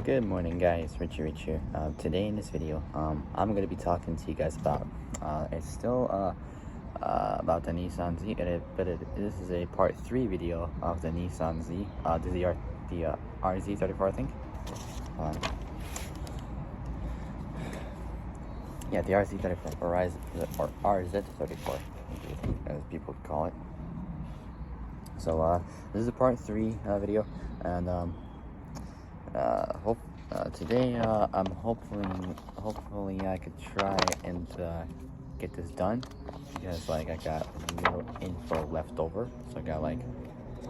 Good morning, guys. Richie here. Today in this video, I'm gonna be talking to you guys about it's still about the Nissan Z, this is a part 3 video of the Nissan Z, the RZ34, I think. Yeah, the RZ34 or RZ34, as people call it. So this is a part 3 video, and today I'm hopefully I could try and get this done, because like I got no info left over, so I got like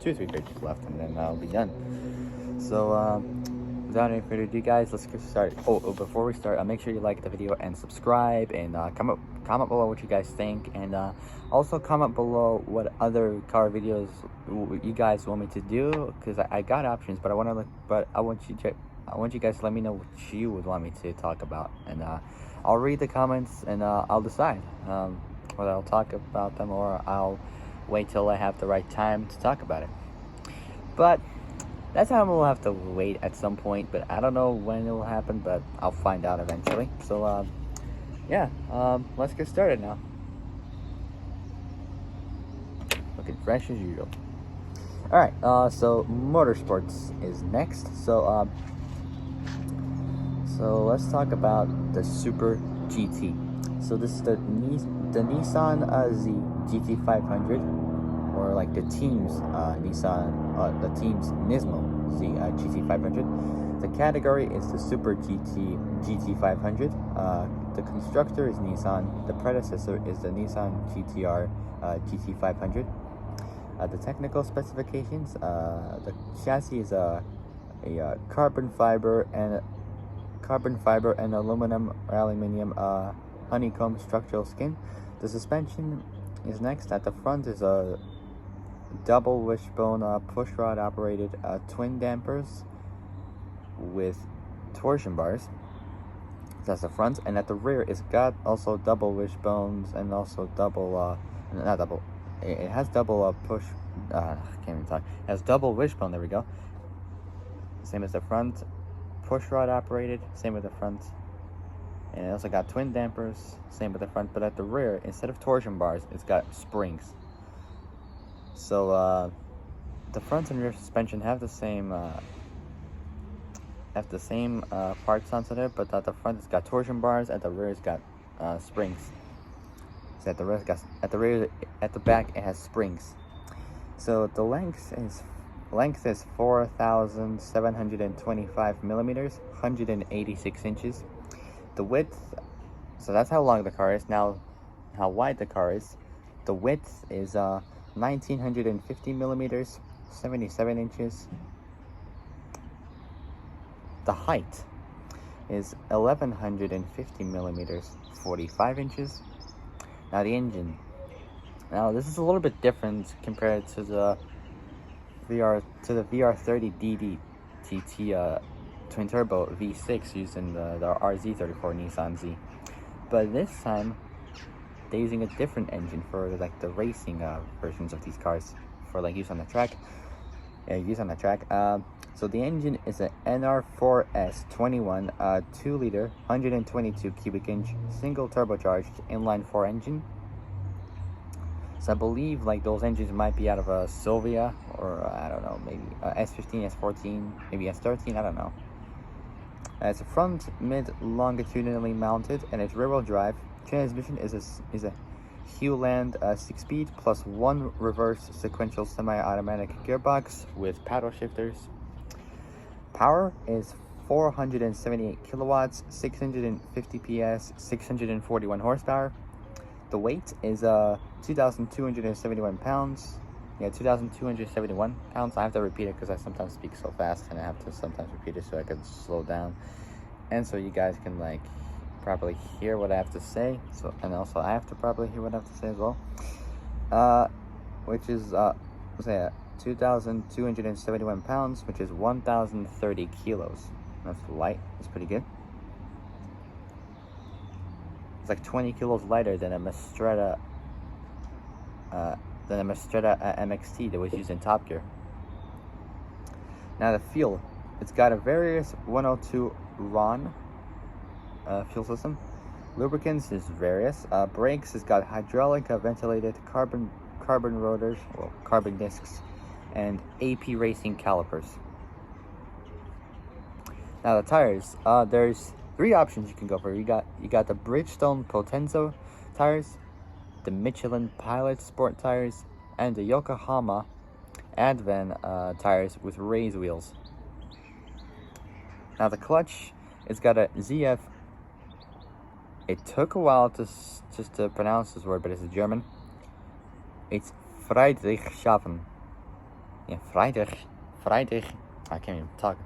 2 or 3 pages left and then I'll be done. So without any further ado, guys, let's get started. Before we start, make sure you like the video and subscribe, and comment below what you guys think, and also comment below what other car videos you guys want me to do, because I got options, but I want you guys to let me know what you would want me to talk about, and I'll read the comments, and I'll decide whether I'll talk about them or I'll wait till I have the right time to talk about it. But that time will have to wait at some point, but I don't know when it will happen, but I'll find out eventually. So yeah, let's get started now. Looking fresh as usual. Alright, so motorsports is next. So let's talk about the Super GT. So this is the Nissan Z GT500, or like the team's the team's Nismo Z GT500. The category is the Super GT500. The constructor is Nissan. The predecessor is the Nissan GTR GT500. The technical specifications: the chassis is a carbon fiber and aluminum honeycomb structural skin. The suspension is next. At the front is a double wishbone pushrod operated twin dampers with torsion bars. That's the front, and at the rear it's got also double wishbones and also double not double. It has double I can't even talk. It has double wishbone. There we go. Same as the front. Pushrod operated. Same with the front. And it also got twin dampers. Same with the front. But at the rear, instead of torsion bars, it's got springs. So the front and rear suspension have the same parts onto there, but at the front it's got torsion bars. At the rear it's got springs. So at the back it has springs. So the length is 4,725 millimeters, 186 inches. The width, so that's how long the car is. Now, how wide the car is. The width is 1,950 millimeters, 77 inches. The height is 1,150 millimeters, 45 inches. Now the engine. Now this is a little bit different compared to the VR30 DDTT twin turbo V6 used in the RZ34 Nissan Z. But this time they're using a different engine for like the racing versions of these cars, for like use on the track. So the engine is an NR4S21 2-liter 122 cubic inch single turbocharged inline 4 engine. So I believe like those engines might be out of a Sylvia, or I don't know, maybe S15, S14, maybe S13, I don't know. It's a front mid longitudinally mounted, and its rear-wheel drive. Transmission is a Hewland 6-speed plus 1 reverse sequential semi-automatic gearbox with paddle shifters. Power is 478 kilowatts, 650 PS, 641 horsepower. The weight is 2,271 pounds. Yeah, 2,271 pounds. I have to repeat it because I sometimes speak so fast, and I have to sometimes repeat it so I can slow down, and so you guys can like properly hear what I have to say. So, and also I have to properly hear what I have to say as well. Which is 2,271 pounds, which is 1,030 kilos. That's light. That's pretty good. It's like 20 kilos lighter than a Mastretta MXT that was used in Top Gear. Now the fuel. It's got a various 102 RON fuel system. Lubricants is various. Brakes has got hydraulic ventilated carbon rotors, well, carbon discs, and AP racing calipers. Now the tires, there's 3 options you can go for. You got the Bridgestone Potenza tires, the Michelin Pilot Sport tires, and the Yokohama Advan tires with raised wheels. Now the clutch, it's got a ZF. It took a while just to pronounce this word, but it's German. It's Friedrichshafen. Yeah, Friedrich. I can't even talk.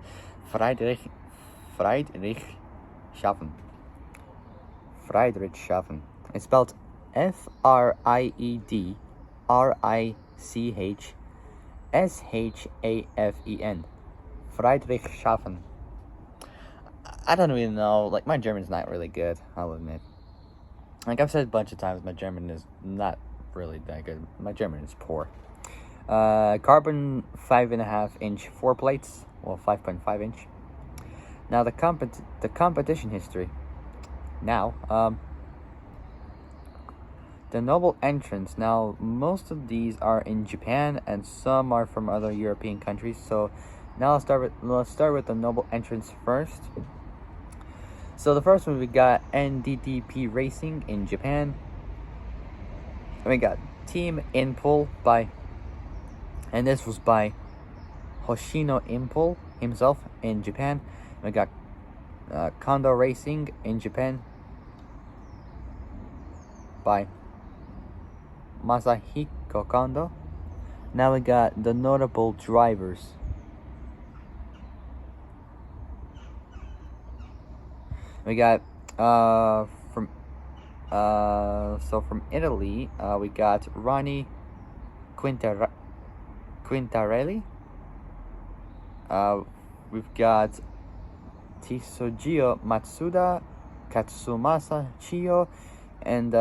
Friedrichshafen. It's spelled Friedrichshafen. Friedrichshafen. I don't even know. Like, my German's not really good, I'll admit. Like I've said a bunch of times, my German is not really that good. My German is poor. Carbon 5.5-inch 4 plates. Well, 5.5 inch. Now the competition history. Now, the noble entrants. Now, most of these are in Japan, and some are from other European countries. So, now let's start with the noble entrants first. So the first one, we got NDDP Racing in Japan. And we got Team Impul and this was by Hoshino Impul himself in Japan. We got Kondo Racing in Japan by Masahiko Kondo. Now we got the notable drivers. We got from Italy, we got Ronnie Quintarelli. We've got Tisogio Matsuda, Katsumasa Chiyo, and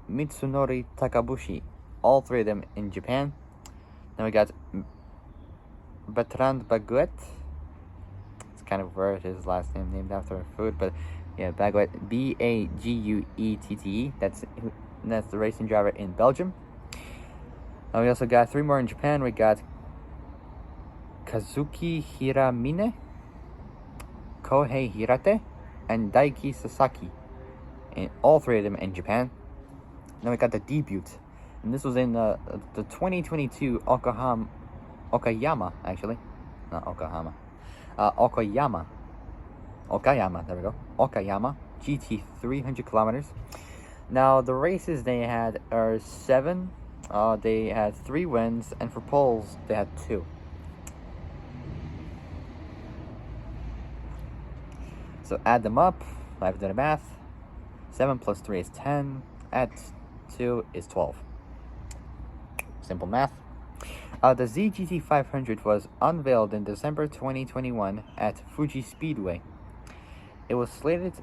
Mitsunori Takabushi. All 3 of them in Japan. Then we got Bertrand Baguette. Kind of weird, his last name named after a food, but yeah, Baguette, Baguette. That's the racing driver in Belgium. We also got 3 more in Japan. We got Kazuki Hiramine, Kohei Hirate, and Daiki Sasaki, and all 3 of them in Japan. Then we got the debut, and this was in the 2022 Okayama, actually, not Oklahoma. Okayama, there we go. Okayama GT 300 kilometers. Now the races they had are 7. They had 3 wins, and for poles they had 2. So add them up. I've done the math. 7 plus 3 is 10. Add 2 is 12. Simple math. The ZGT 500 was unveiled in December 2021 at Fuji Speedway. It was slated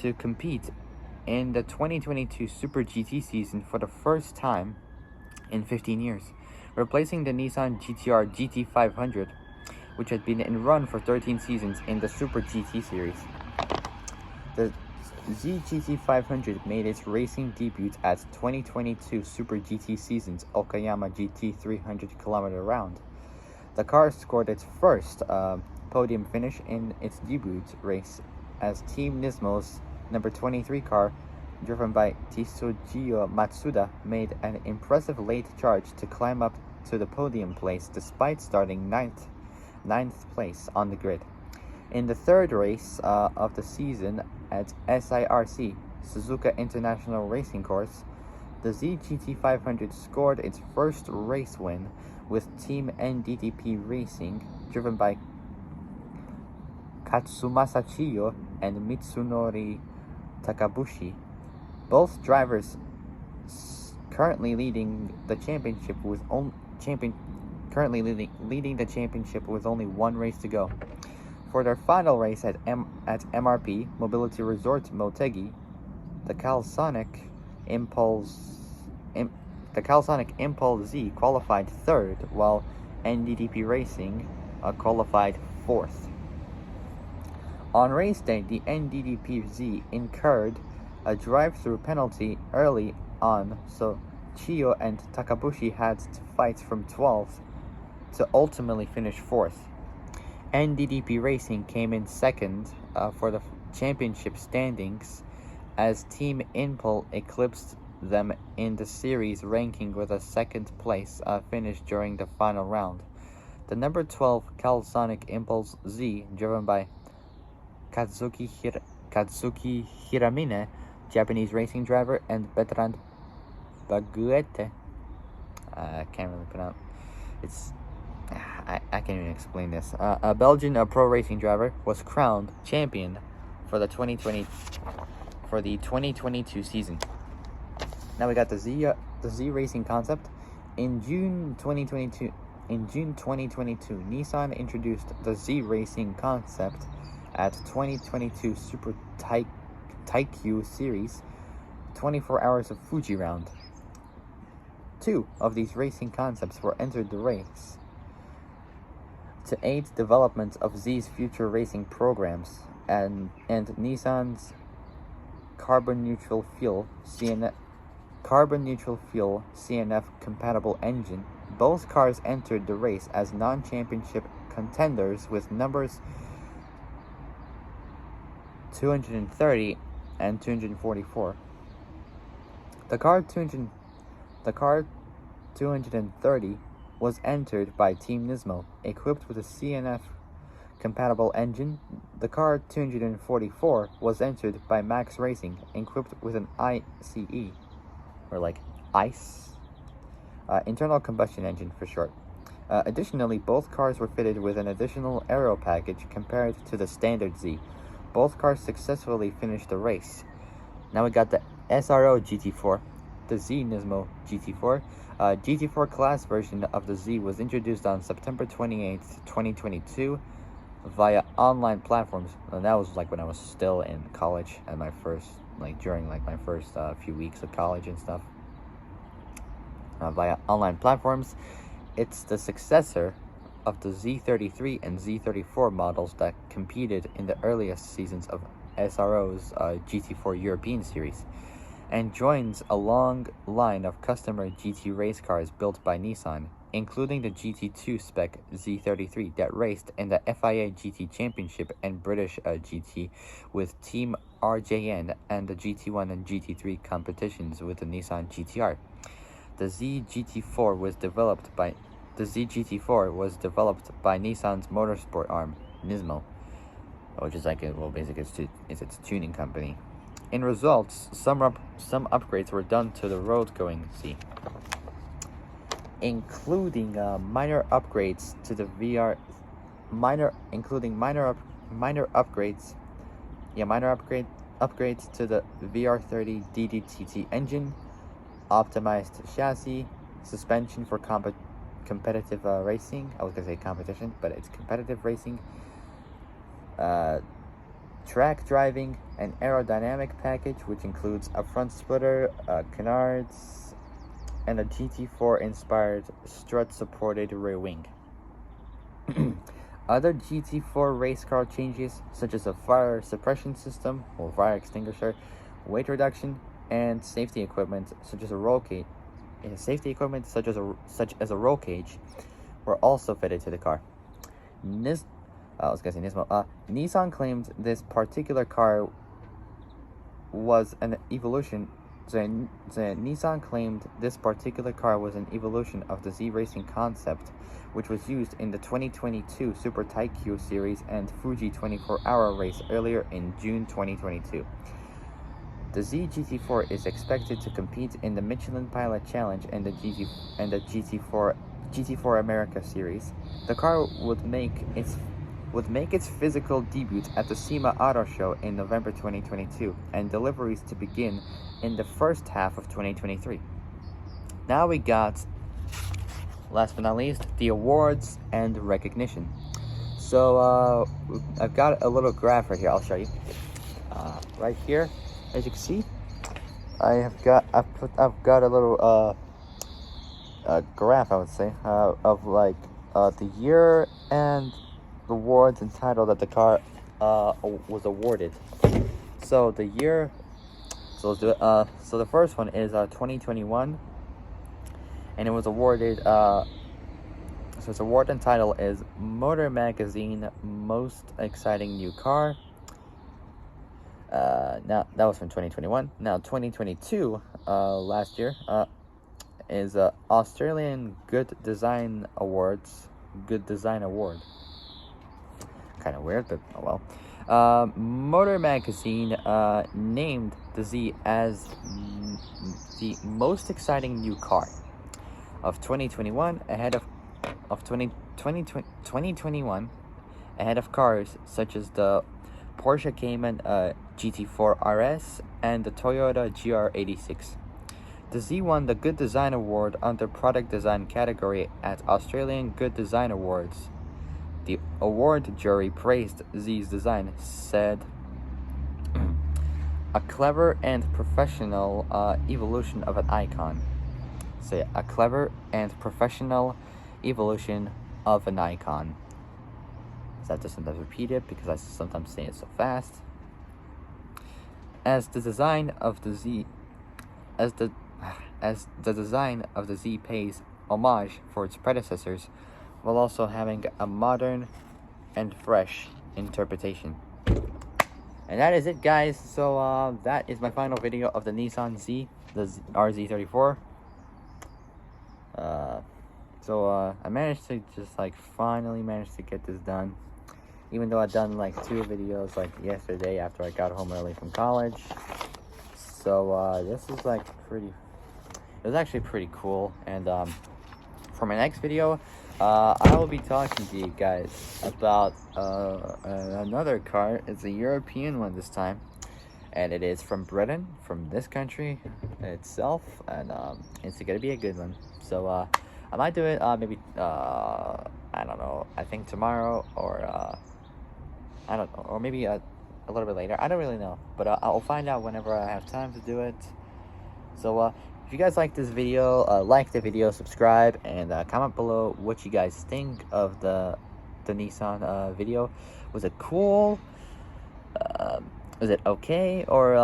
to compete in the 2022 Super GT season for the first time in 15 years, replacing the Nissan GTR GT 500, which had been in run for 13 seasons in the Super GT series. The ZGT 500 made its racing debut at 2022 Super GT season's Okayama GT 300 kilometer round. The car scored its first podium finish in its debut race as Team Nismo's number 23 car, driven by Tisogio Matsuda, made an impressive late charge to climb up to the podium place despite starting ninth place on the grid. In the 3rd race of the season at SIRC, Suzuka International Racing Course, the ZGT 500 scored its first race win with Team NDDP Racing, driven by Katsumasa Chiyo and Mitsunori Takabushi. Both drivers currently leading the championship with only one race to go. For their final race at MRP Mobility Resort Motegi, the Calsonic Impulse Z qualified 3rd, while NDDP Racing qualified 4th. On race day, the NDDP-Z incurred a drive-through penalty early on, so Chiyo and Takabushi had to fight from 12th to ultimately finish 4th. NDDP Racing came in 2nd for the championship standings, as Team Impel eclipsed them in the series ranking with a 2nd place finish during the final round. The number 12 Calisonic Impulse Z, driven by Katsuki Hiramine, Japanese racing driver, and Bertrand Baguette. I can't really pronounce. I can't even explain this. A Belgian pro racing driver was crowned champion for the 2022 season. Now we got the Z racing concept. In June 2022, Nissan introduced the Z racing concept at 2022 Super Taikyu Series 24 Hours of Fuji Round. 2 of these racing concepts were entered the race to aid development of Z's future racing programs, and Nissan's carbon neutral fuel CNF compatible engine. Both cars entered the race as non-championship contenders with numbers 230 and 244. The car 230 was entered by Team Nismo, equipped with a CNF compatible engine. The car 244 was entered by Max Racing, equipped with an ICE, or like ICE, internal combustion engine for short. Additionally, both cars were fitted with an additional aero package compared to the standard Z. Both cars successfully finished the race. Now we got the SRO GT4, the Z Nismo GT4. GT4 class version of the Z was introduced on September 28th, 2022 via online platforms. And that was like when I was still in college and during my first few weeks of college and stuff. Via online platforms. It's the successor of the Z33 and Z34 models that competed in the earliest seasons of SRO's GT4 European Series, and joins a long line of customer GT race cars built by Nissan, including the GT2 spec Z33 that raced in the FIA GT Championship and British GT with Team RJN, and the GT1 and GT3 competitions with the Nissan GTR. The ZGT4 was developed by Nissan's motorsport arm, Nismo, which is basically it's its tuning company. In results, some upgrades were done to the road-going Z, including minor upgrades to the upgrades to the VR30 DDTT engine, optimized chassis, suspension for competitive racing. I was gonna say competition, but it's competitive racing. Track driving, an aerodynamic package which includes a front splitter, canards, and a GT4 inspired strut supported rear wing. Other GT4 race car changes, such as a fire suppression system or fire extinguisher, weight reduction, and safety equipment such as a roll cage, roll cage, were also fitted to the car. Nissan claimed this particular car was an evolution. Nissan claimed this particular car was an evolution of the Z racing concept, which was used in the 2022 Super Taikyu Series and Fuji 24-hour race earlier in June 2022. The Z GT4 is expected to compete in the Michelin Pilot Challenge and the GT4 America Series. The car would make its physical debut at the SEMA Auto Show in November 2022, and deliveries to begin in the first half of 2023. Now we got, last but not least, the awards and recognition. So I've got a little graph right here. I'll show you. Right here, as you can see, I've got a little graph, I would say, of like the year and the awards and title that the car was awarded. So the year, so let's do it. So the first one is 2021, and it was awarded. So its award and title is Motor Magazine Most Exciting New Car. Now that was from 2021. Now 2022, last year, is Australian Good Design Awards. Good Design Award. Kind of weird, but oh well. Motor Magazine named the Z as the most exciting new car of 2021, ahead of 2021, ahead of cars such as the Porsche Cayman GT4 RS and the Toyota GR86. The Z won the Good Design Award under Product Design category at Australian Good Design Awards. The award jury praised Z's design, said, a clever and professional evolution of an icon. Say, a clever and professional evolution of an icon. So I have to sometimes repeat it because I sometimes say it so fast. As the design of the Z pays homage for its predecessors, while also having a modern and fresh interpretation. And that is it, guys. So that is my final video of the Nissan Z, the RZ34. I managed to just finally managed to get this done, even though I'd done 2 videos yesterday after I got home early from college. So this is pretty, it was actually pretty cool. And for my next video, I will be talking to you guys about another car. It's a European one this time, and it is from Britain, from this country itself, and it's gonna be a good one. So I might do it maybe I don't know, I think tomorrow, or I don't know, or maybe a little bit later. I don't really know, but I'll find out whenever I have time to do it. So if you guys like this video, like the video, subscribe, and comment below what you guys think of the Nissan video. Was it cool? Was it okay? Or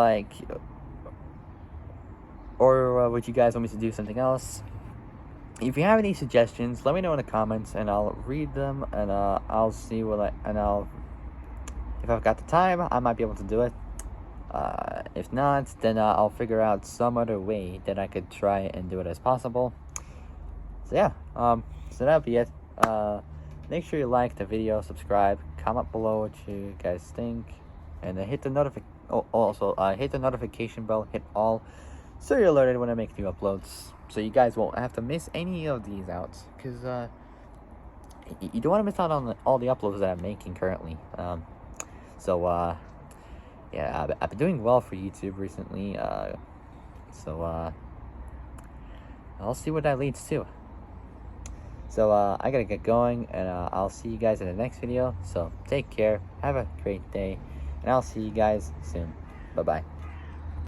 would you guys want me to do something else? If you have any suggestions, let me know in the comments, and I'll read them, and I'll see if I've got the time, I might be able to do it. If not, then I'll figure out some other way that I could try and do it as possible. So yeah, so that'll be it. Make sure you like the video, subscribe, comment below what you guys think, and hit the hit the notification bell, hit all, so you're alerted when I make new uploads, so you guys won't have to miss any of these out, because you don't want to miss out on all the uploads that I'm making currently. Yeah, I've been doing well for YouTube recently, so I'll see what that leads to. So I gotta get going, and I'll see you guys in the next video. So take care, have a great day, and I'll see you guys soon. Bye bye.